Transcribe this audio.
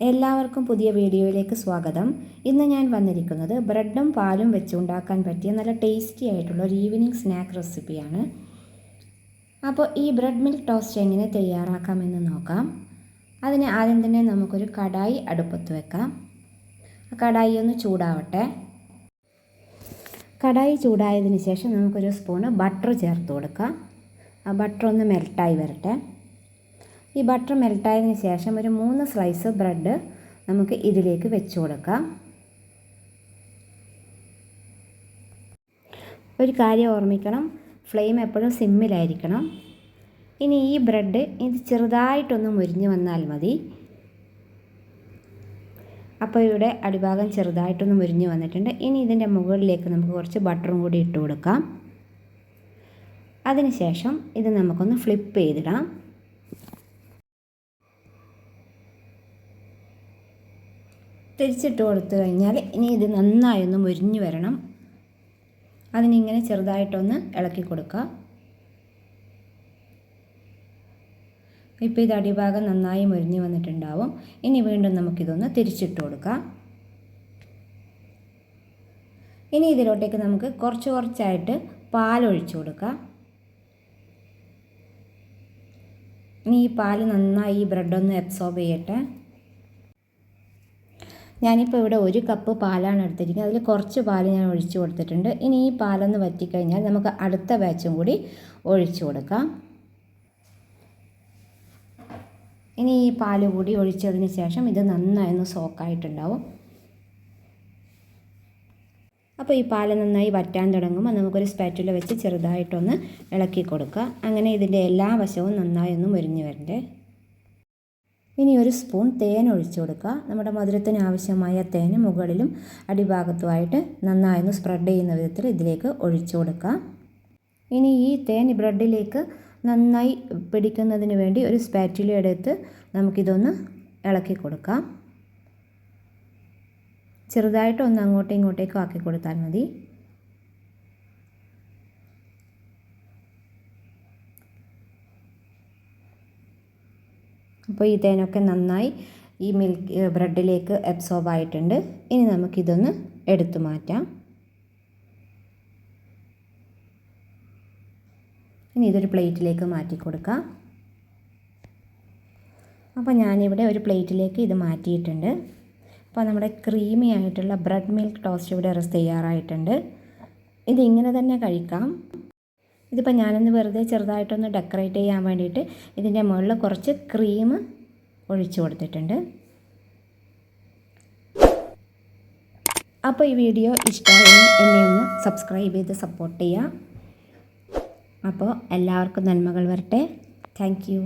എല്ലാവർക്കും പുതിയ വീഡിയോയിലേക്ക് സ്വാഗതം. ഇന്ന് ഞാൻ വന്നിരിക്കുന്നത് ബ്രെഡും പാലും വെച്ചുണ്ടാക്കാൻ പറ്റിയ നല്ല ടേസ്റ്റി ആയിട്ടുള്ള ഒരു ഈവനിങ് സ്നാക്ക് റെസിപ്പിയാണ്. അപ്പോൾ ഈ ബ്രെഡ് മിൽക്ക് ടോസ്റ്റ് എങ്ങനെ തയ്യാറാക്കാമെന്ന് നോക്കാം. അതിന് ആദ്യം തന്നെ നമുക്കൊരു കടായി അടുപ്പത്ത് വെക്കാം. കടായി ഒന്ന് ചൂടാവട്ടെ. കടായി ചൂടായതിന് ശേഷം നമുക്കൊരു സ്പൂണ് ബട്ടർ ചേർത്ത് കൊടുക്കാം. ആ ബട്ടർ ഒന്ന് മെൽട്ടായി വരട്ടെ. ഈ ബട്ടർ മെൽട്ടായതിന് ശേഷം ഒരു 3 സ്ലൈസ് ബ്രെഡ് നമുക്ക് ഇതിലേക്ക് വെച്ച് കൊടുക്കാം. ഒരു കാര്യം ഓർമ്മിക്കണം, ഫ്ലെയിം എപ്പോഴും സിമ്മിലായിരിക്കണം. ഇനി ഈ ബ്രെഡ് ഇത് ചെറുതായിട്ടൊന്ന് മുരിഞ്ഞ് വന്നാൽ മതി. അപ്പോൾ ഇവിടെ അടിഭാഗം ചെറുതായിട്ടൊന്ന് മുരിഞ്ഞ് വന്നിട്ടുണ്ട്. ഇനി ഇതിൻ്റെ മുകളിലേക്ക് നമുക്ക് കുറച്ച് ബട്ടറും കൂടി ഇട്ട് കൊടുക്കാം. അതിനുശേഷം ഇത് നമുക്കൊന്ന് ഫ്ലിപ്പ് ചെയ്തിടാം. തിരിച്ചിട്ട് കൊടുത്തു കഴിഞ്ഞാൽ ഇനി ഇത് നന്നായി ഒന്ന് മുരിഞ്ഞ് വരണം. അതിനിങ്ങനെ ചെറുതായിട്ടൊന്ന് ഇളക്കി കൊടുക്കുക. ഇപ്പോൾ ഇത് അടിഭാഗം നന്നായി മുരിഞ്ഞ് വന്നിട്ടുണ്ടാവും. ഇനി വീണ്ടും നമുക്കിതൊന്ന് തിരിച്ചിട്ട് കൊടുക്കാം. ഇനി ഇതിലോട്ടേക്ക് നമുക്ക് കുറച്ചായിട്ട് പാലൊഴിച്ചു കൊടുക്കാം. ഇനി ഈ പാല് നന്നായി ഈ ബ്രെഡൊന്ന് അബ്സോർബ് ചെയ്യട്ടെ. ഞാനിപ്പോൾ ഇവിടെ 1 കപ്പ് പാലാണ് എടുത്തിരിക്കുന്നത്. അതിൽ കുറച്ച് പാൽ ഞാൻ ഒഴിച്ചു കൊടുത്തിട്ടുണ്ട്. ഇനി ഈ പാലൊന്ന് വറ്റിക്കഴിഞ്ഞാൽ നമുക്ക് അടുത്ത ബാച്ചും കൂടി ഒഴിച്ചു കൊടുക്കാം. ഇനി ഈ പാൽ കൂടി ഒഴിച്ചതിന് ശേഷം ഇത് നന്നായി ഒന്ന് സോക്കായിട്ടുണ്ടാവും. അപ്പോൾ ഈ പാൽ നന്നായി വറ്റാൻ തുടങ്ങുമ്പോൾ നമുക്കൊരു സ്പാറ്റുല വെച്ച് ചെറുതായിട്ടൊന്ന് ഇളക്കി കൊടുക്കുക. അങ്ങനെ ഇതിൻ്റെ എല്ലാ വശവും നന്നായി ഒന്ന് മുരിഞ്ഞ് വരണ്ടേ. ഇനി ഒരു സ്പൂൺ തേൻ ഒഴിച്ചു കൊടുക്കുക. നമ്മുടെ മധുരത്തിന് ആവശ്യമായ തേൻ മുകളിലും അടിഭാഗത്തുമായിട്ട് നന്നായി ഒന്ന് സ്പ്രെഡ് ചെയ്യുന്ന വിധത്തിൽ ഇതിലേക്ക് ഒഴിച്ചു കൊടുക്കുക. ഇനി ഈ തേൻ ബ്രെഡിലേക്ക് നന്നായി പിടിക്കുന്നതിന് വേണ്ടി ഒരു സ്പാറ്റുല എടുത്ത് നമുക്കിതൊന്ന് ഇളക്കി കൊടുക്കാം. ചെറുതായിട്ട് ഒന്ന് അങ്ങോട്ടും ഇങ്ങോട്ടേക്കും ആക്കി കൊടുത്താൽ മതി. അപ്പോൾ ഈ തേനൊക്കെ നന്നായി ഈ മിൽക്ക് ബ്രെഡിലേക്ക് അബ്സോർബ് ആയിട്ടുണ്ട്. ഇനി നമുക്കിതൊന്ന് എടുത്തു മാറ്റാം. ഇനി ഇതൊരു പ്ലേറ്റിലേക്ക് മാറ്റി കൊടുക്കാം. അപ്പോൾ ഞാനിവിടെ ഒരു പ്ലേറ്റിലേക്ക് ഇത് മാറ്റിയിട്ടുണ്ട്. അപ്പോൾ നമ്മുടെ ക്രീമി ആയിട്ടുള്ള ബ്രെഡ് മിൽക്ക് ടോസ്റ്റ് ഇവിടെ തയ്യാറായിട്ടുണ്ട്. ഇതിങ്ങനെ തന്നെ കഴിക്കാം. ഇതിപ്പോൾ ഞാനൊന്ന് വെറുതെ ചെറുതായിട്ടൊന്ന് ഡെക്കറേറ്റ് ചെയ്യാൻ വേണ്ടിയിട്ട് ഇതിൻ്റെ മുകളിൽ കുറച്ച് ക്രീം ഒഴിച്ചു കൊടുത്തിട്ടുണ്ട്. അപ്പോൾ ഈ വീഡിയോ ഇഷ്ടമായി എന്നെ ഒന്ന് സബ്സ്ക്രൈബ് ചെയ്ത് സപ്പോർട്ട് ചെയ്യുക. അപ്പോൾ എല്ലാവർക്കും നന്മകൾ വരട്ടെ. Thank you.